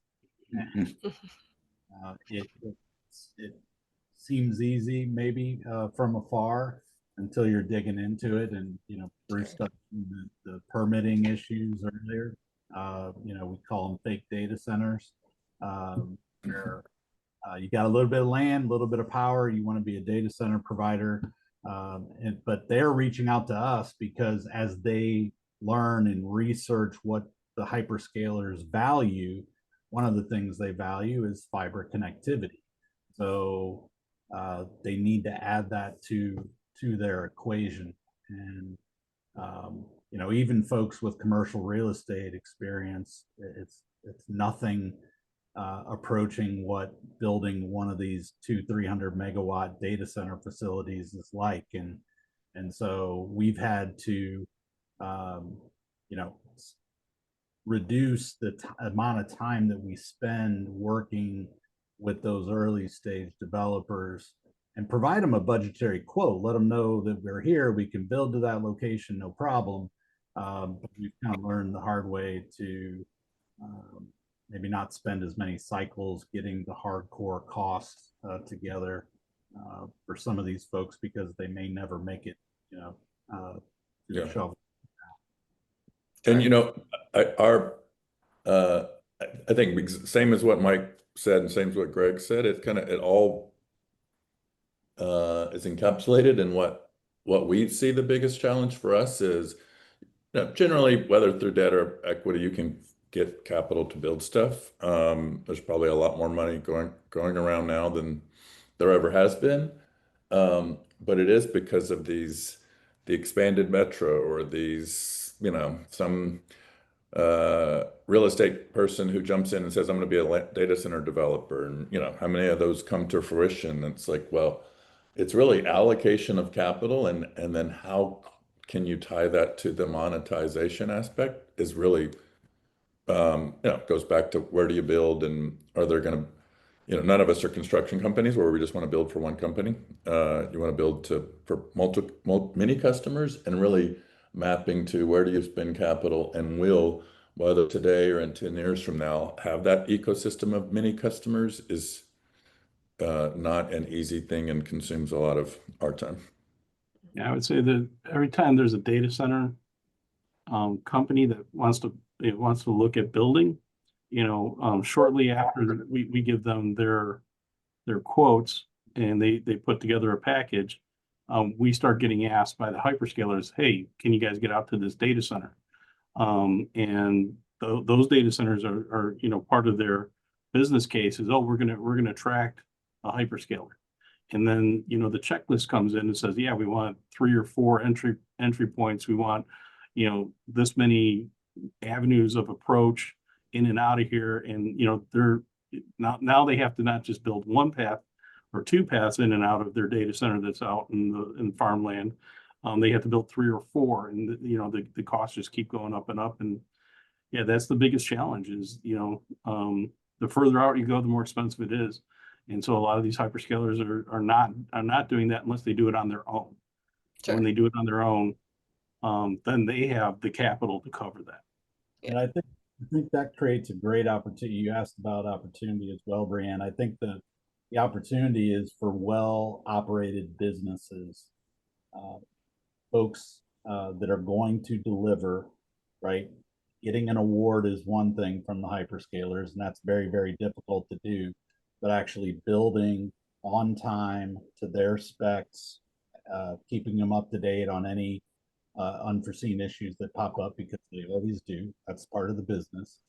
It seems easy maybe from afar until you're digging into it. And you know, Bruce touched on the permitting issues earlier. You know, we call them fake data centers, where you got a little bit of land, a little bit of power, you want to be a data center provider, but they're reaching out to us because as they learn and research what the hyperscalers value, one of the things they value is fiber connectivity. So they need to add that to their equation. And you know, even folks with commercial real estate experience, it's nothing approaching what building one of these 200-300 megawatt data center facilities is like. And so we've had to you know, reduce the amount of time that we spend working with those early stage developers and provide them a budgetary quote, let them know that we're here, we can build to that location, no problem. But we've kind of learned the hard way to maybe not spend as many cycles getting the hardcore costs together for some of these folks, because they may never make it, you know, to the shovel. And you know, I think same as what Mike said and same as what Greg said, it all is encapsulated in what we see the biggest challenge for us is, you know, generally whether through debt or equity, you can get capital to build stuff. There's probably a lot more money going around now than there ever has been. But it is because of the expanded metro, or these, you know, some real estate person who jumps in and says, I'm going to be a data center developer. And, you know, how many of those come to fruition? It's like, well, it's really allocation of capital, and then how can you tie that to the monetization aspect is really, you know, goes back to where do you build, and are there going to, you know, none of us are construction companies where we just want to build for one company. You want to build for many customers, and really mapping to where do you spend capital, and will, whether today or in 10 years from now, have that ecosystem of many customers is not an easy thing and consumes a lot of our time. Yeah, I would say that every time there's a data center company that wants to look at building, you know, shortly after we give them their quotes and they put together a package, we start getting asked by the hyperscalers, hey, can you guys get out to this data center? And those data centers are, you know, part of their business case is, oh, we're gonna attract a hyperscaler. And then, you know, the checklist comes in and says, yeah, we want 3 or 4 entry points. We want, you know, this many avenues of approach in and out of here. And, you know, they're now they have to not just build one path or 2 paths in and out of their data center that's out in farmland. They have to build 3 or 4, and you know, the costs just keep going up and up. And yeah, that's the biggest challenge is, you know, the further out you go, the more expensive it is. And so a lot of these hyperscalers are not doing that unless they do it on their own. Sure. When they do it on their own, then they have the capital to cover that. And I think that creates a great opportunity. You asked about opportunity as well, Brianne. I think the the opportunity is for well-operated businesses, folks that are going to deliver, right? Getting an award is one thing from the hyperscalers, and that's very, very difficult to do. But actually building on time to their specs, keeping them up to date on any unforeseen issues that pop up, because they always do. That's part of the business.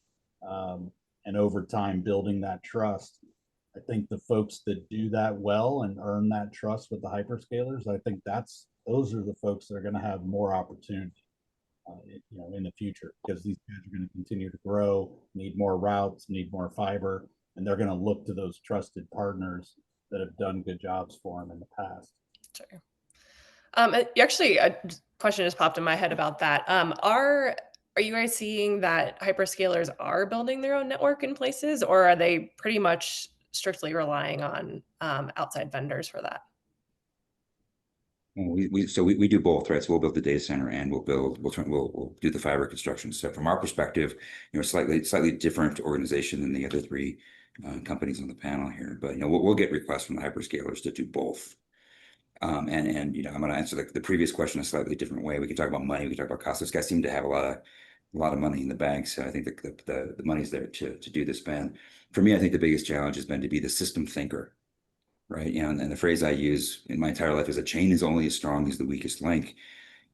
And over time, building that trust. I think the folks that do that well and earn that trust with the hyperscalers, I think those are the folks that are going to have more opportunity, in the future, because these guys are going to continue to grow, need more routes, need more fiber, and they're going to look to those trusted partners that have done good jobs for them in the past. Sure. Actually, a question just popped in my head about that. Are you guys seeing that hyperscalers are building their own network in places, or are they pretty much strictly relying on outside vendors for that? Well, we do both, right? So we'll build the data center and we'll do the fiber construction. So from our perspective, slightly different organization than the other three companies on the panel here. But we'll get requests from the hyperscalers to do both. And I'm going to answer the previous question a slightly different way. We can talk about money. We can talk about cost. Those guys seem to have a lot of money in the bank. So I think the money's there to do the spend. For me, I think the biggest challenge has been to be the system thinker. Right. And the phrase I use in my entire life is a chain is only as strong as the weakest link.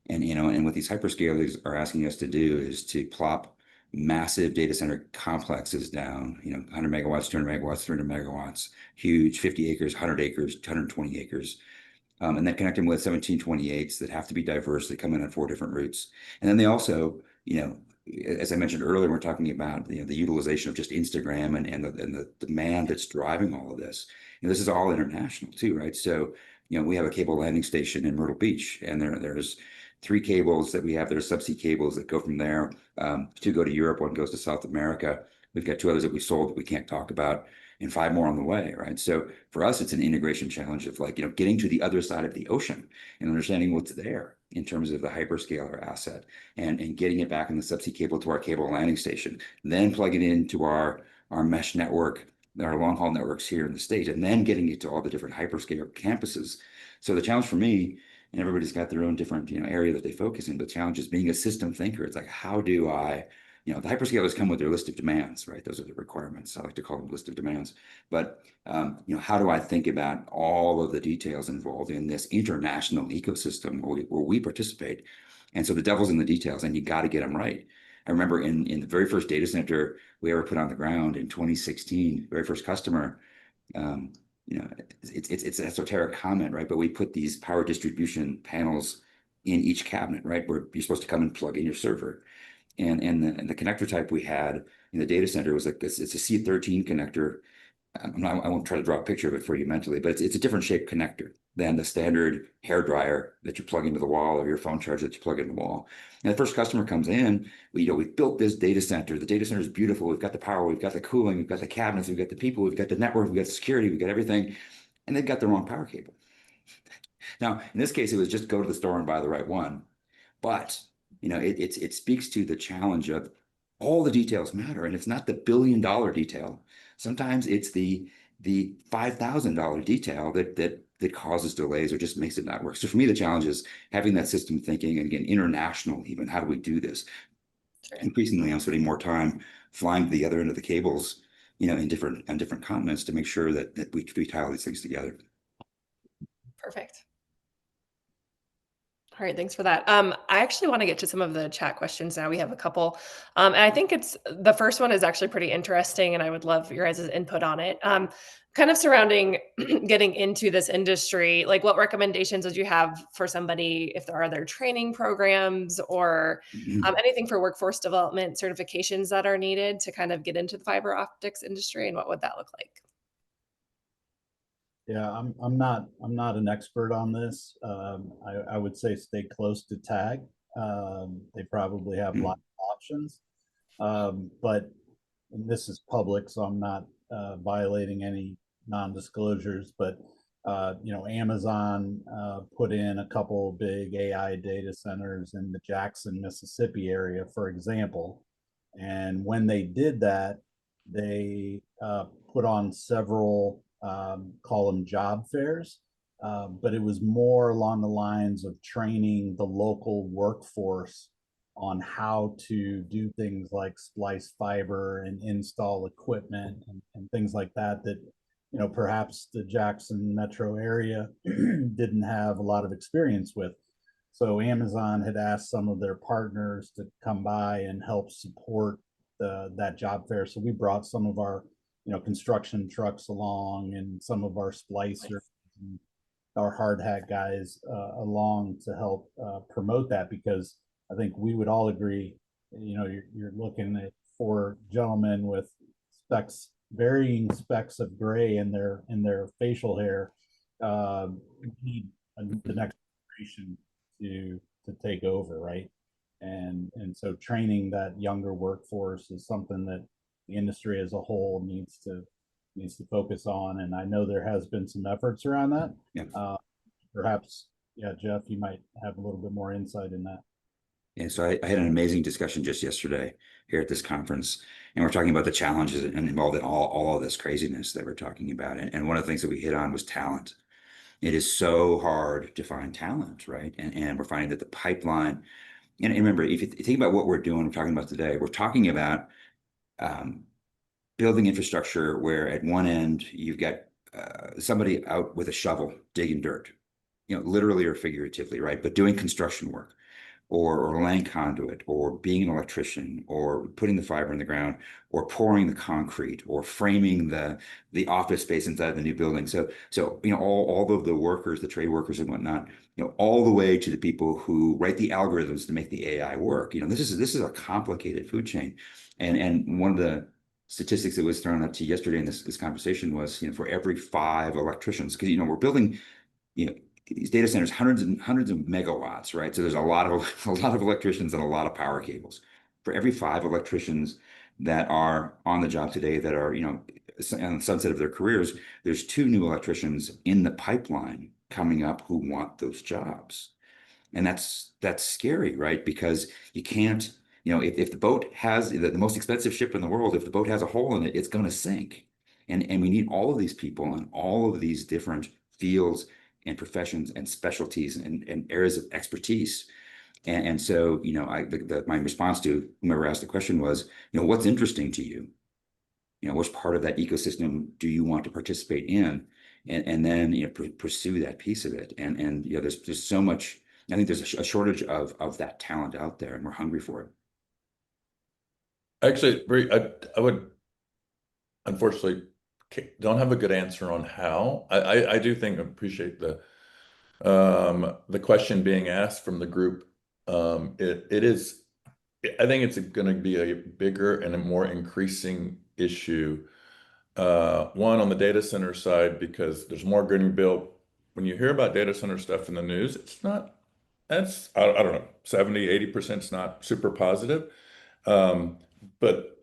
And, and what these hyperscalers are asking us to do is to plop massive data center complexes down, 100 megawatts, 200 megawatts, 300 megawatts, huge, 50 acres, 100 acres, 120 acres. And then connect them with 1728s that have to be diverse. They come in on 4 different routes. And then they also, as I mentioned earlier, we're talking about the utilization of just Instagram and the demand that's driving all of this. This is all international too, right? So we have a cable landing station in Myrtle Beach, and there's 3 cables that we have. There's subsea cables that go from there. 2 go to Europe, 1 goes to South America. We've got 2 others that we sold that we can't talk about, and 5 more on the way, right? So for us, it's an integration challenge of getting to the other side of the ocean and understanding what's there in terms of the hyperscaler asset and getting it back in the subsea cable to our cable landing station, then plug it into our mesh network, our long haul networks here in the state, and then getting it to all the different hyperscaler campuses. So the challenge for me, and everybody's got their own different area that they focus in, but the challenge is being a system thinker. It's how do I, the hyperscalers come with their list of demands, right? Those are the requirements. I like to call them list of demands. But how do I think about all of the details involved in this international ecosystem where we participate? And so the devil's in the details, and you got to get them right. I remember in the very first data center we ever put on the ground in 2016, very first customer, it's an esoteric comment, right? But we put these power distribution panels in each cabinet, right? Where you're supposed to come and plug in your server. And the connector type we had in the data center was it's a C13 connector. I won't try to draw a picture of it for you mentally, but it's a different shaped connector than the standard hair dryer that you plug into the wall, or your phone charger that you plug in the wall. And the first customer comes in, we've built this data center. The data center is beautiful. We've got the power, we've got the cooling, we've got the cabinets, we've got the people, we've got the network, we've got the security, we've got everything. And they've got the wrong power cable. Now, in this case, it was just go to the store and buy the right one. But, it speaks to the challenge of all the details matter. And it's not the $1 billion detail. Sometimes it's the $5,000 detail that causes delays or just makes it not work. So for me, the challenge is having that system thinking, and again, international even. How do we do this? Sure. Increasingly, I'm spending more time flying to the other end of the cables, on different continents to make sure that we tie all these things together. Perfect. All right, thanks for that. I actually want to get to some of the chat questions now. We have a couple. And I think the first one is actually pretty interesting, and I would love your guys' input on it. Kind of surrounding getting into this industry, what recommendations would you have for somebody if there are other training programs or anything for workforce development certifications that are needed to kind of get into the fiber optics industry, and what would that look like? Yeah, I'm not an expert on this. I would say stay close to TAG. They probably have lots of options, but this is public, so I'm not violating any non-disclosures. But Amazon put in a couple big AI data centers in the Jackson, Mississippi area, for example. And when they did that, they put on several call them job fairs. But it was more along the lines of training the local workforce on how to do things like splice fiber and install equipment and things like that, that, perhaps the Jackson metro area didn't have a lot of experience with. So Amazon had asked some of their partners to come by and help support that job fair. So we brought some of our, construction trucks along and some of our splicers and our hard hat guys along to help promote that, because I think we would all agree, you're looking at four gentlemen with specs, varying specs of gray in their facial hair. Need the next generation to take over, right? And so training that younger workforce is something that the industry as a whole needs to focus on. And I know there has been some efforts around that. Yeah. Perhaps, yeah, Jeff, you might have a little bit more insight in that. And so I had an amazing discussion just yesterday here at this conference, and we're talking about the challenges and involved in all of this craziness that we're talking about. And one of the things that we hit on was talent. It is so hard to find talent, right? And we're finding that the pipeline, and remember, if you think about what we're doing, we're talking about today, we're talking about building infrastructure where at one end you've got somebody out with a shovel digging dirt, literally or figuratively, right? But doing construction work, or laying conduit, or being an electrician, or putting the fiber in the ground, or pouring the concrete, or framing the office space inside the new building. So all of the workers, the trade workers and whatnot, all the way to the people who write the algorithms to make the AI work. This is a complicated food chain. And one of the statistics that was thrown up to yesterday in this conversation was, for every 5 electricians, because we're building, these data centers, hundreds of megawatts, right? So there's a lot of electricians and a lot of power cables. For every 5 electricians that are on the job today that are, on the sunset of their careers, there's 2 new electricians in the pipeline coming up who want those jobs. And that's scary, right? Because you can't, if the boat has the most expensive ship in the world, if the boat has a hole in it, it's going to sink. And we need all of these people in all of these different fields and professions and specialties and areas of expertise. And so, my response to whomever asked the question was, what's interesting to you? Which part of that ecosystem do you want to participate in? And then, pursue that piece of it. And there's so much, I think there's a shortage of that talent out there, and we're hungry for it. Actually, I would unfortunately don't have a good answer on how. I do appreciate the question being asked from the group. It is, I think it's going to be a bigger and a more increasing issue. One, on the data center side, because there's more getting built. When you hear about data center stuff in the news, that's, I don't know, 70, 80% is not super positive. But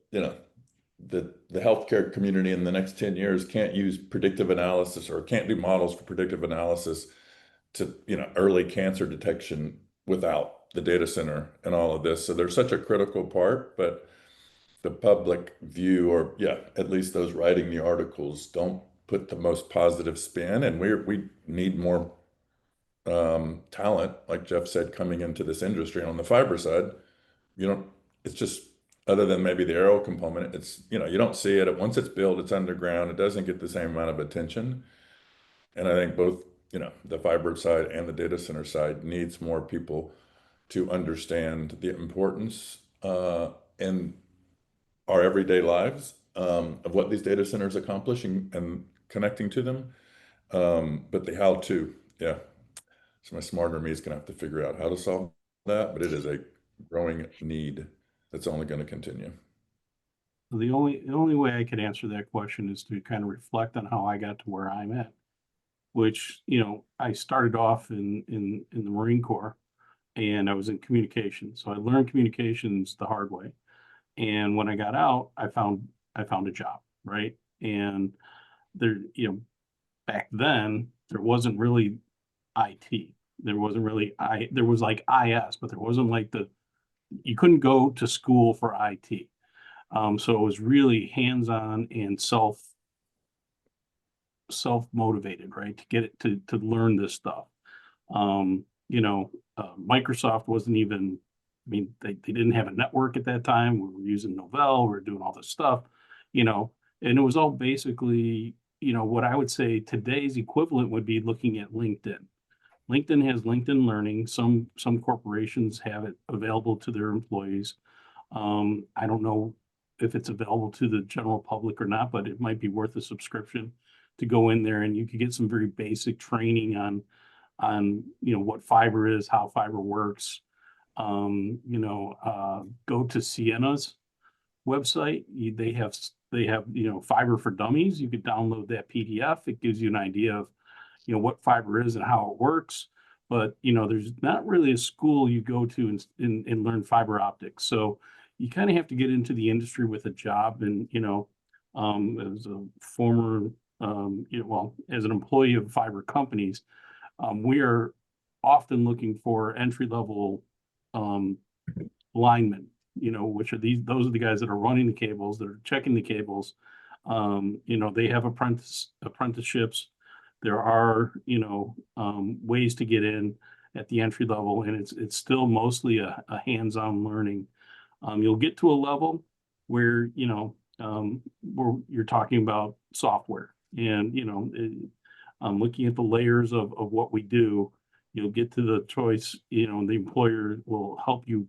the healthcare community in the next 10 years can't use predictive analysis, or can't do models for predictive analysis to, early cancer detection without the data center and all of this. So they're such a critical part, but the public view, or at least those writing the articles, don't put the most positive spin. And we need more talent, like Jeff said, coming into this industry. And on the fiber side, it's just, other than maybe the aero component, it's, you don't see it. Once it's built, it's underground. It doesn't get the same amount of attention. And I think both, the fiber side and the data center side needs more people to understand the importance in our everyday lives of what these data centers accomplish and connecting to them. But the how to, so my smarter me is going to have to figure out how to solve that, but it is a growing need that's only going to continue. The only way I could answer that question is to kind of reflect on how I got to where I'm at, which, I started off in the Marine Corps, and I was in communications. So I learned communications the hard way. And when I got out, I found a job, right? And there, back then there wasn't really IT. There wasn't really there was like IS, but there wasn't like you couldn't go to school for IT. So it was really hands-on and self-motivated, right? To get it to learn this stuff. Microsoft wasn't even, I mean, they didn't have a network at that time. We were using Novell, we were doing all this stuff, and it was all basically, what I would say today's equivalent would be looking at LinkedIn. LinkedIn has LinkedIn Learning. Some corporations have it available to their employees. I don't know if it's available to the general public or not, but it might be worth a subscription to go in there, and you could get some very basic training on what fiber is, how fiber works. Go to Ciena's website. They have Fiber for Dummies. You could download that PDF. It gives you an idea of what fiber is and how it works. But there's not really a school you go to and learn fiber optics. So you kind of have to get into the industry with a job. And as a former as an employee of fiber companies, we are often looking for entry-level linemen, which are those are the guys that are running the cables, that are checking the cables. They have apprenticeships. There are, ways to get in at the entry level, and it's still mostly a hands-on learning. You'll get to a level where, where you're talking about software and, looking at the layers of what we do. You'll get to the choice, the employer will help you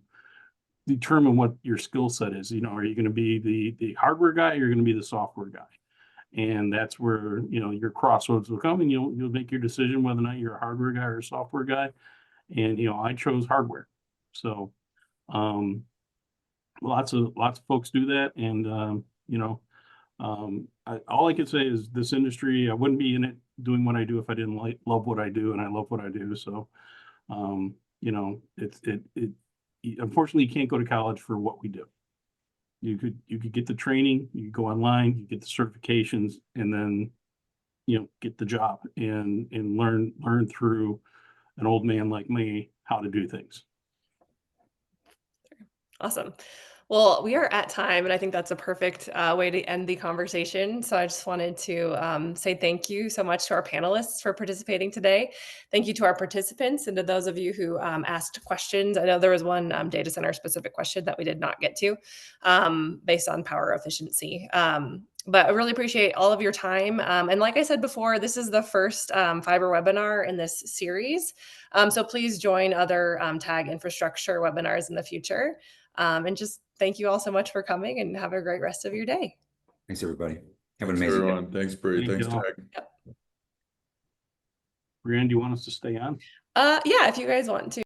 determine what your skill set is. Are you going to be the hardware guy, or you're going to be the software guy? And that's where, your crossroads will come, and you'll make your decision whether or not you're a hardware guy or a software guy. And, I chose hardware. So, lots of folks do that. And, all I can say is this industry, I wouldn't be in it doing what I do if I didn't love what I do, and I love what I do. So, unfortunately, you can't go to college for what we do. You could get the training, you could go online, you get the certifications, and then, get the job and learn through an old man like me how to do things. Awesome. Well, we are at time, and I think that's a perfect way to end the conversation. So I just wanted to say thank you so much to our panelists for participating today. Thank you to our participants and to those of you who asked questions. I know there was one data center specific question that we did not get to based on power efficiency. But I really appreciate all of your time. And like I said before, this is the first fiber webinar in this series. So please join other TAG infrastructure webinars in the future. And just thank you all so much for coming, and have a great rest of your day. Thanks, everybody. Have an Thanks, amazing day. everyone. Thanks, Bree. Thank Thanks, you all. Tag. Brianne, do you want us to stay on? Yeah, if you guys want to.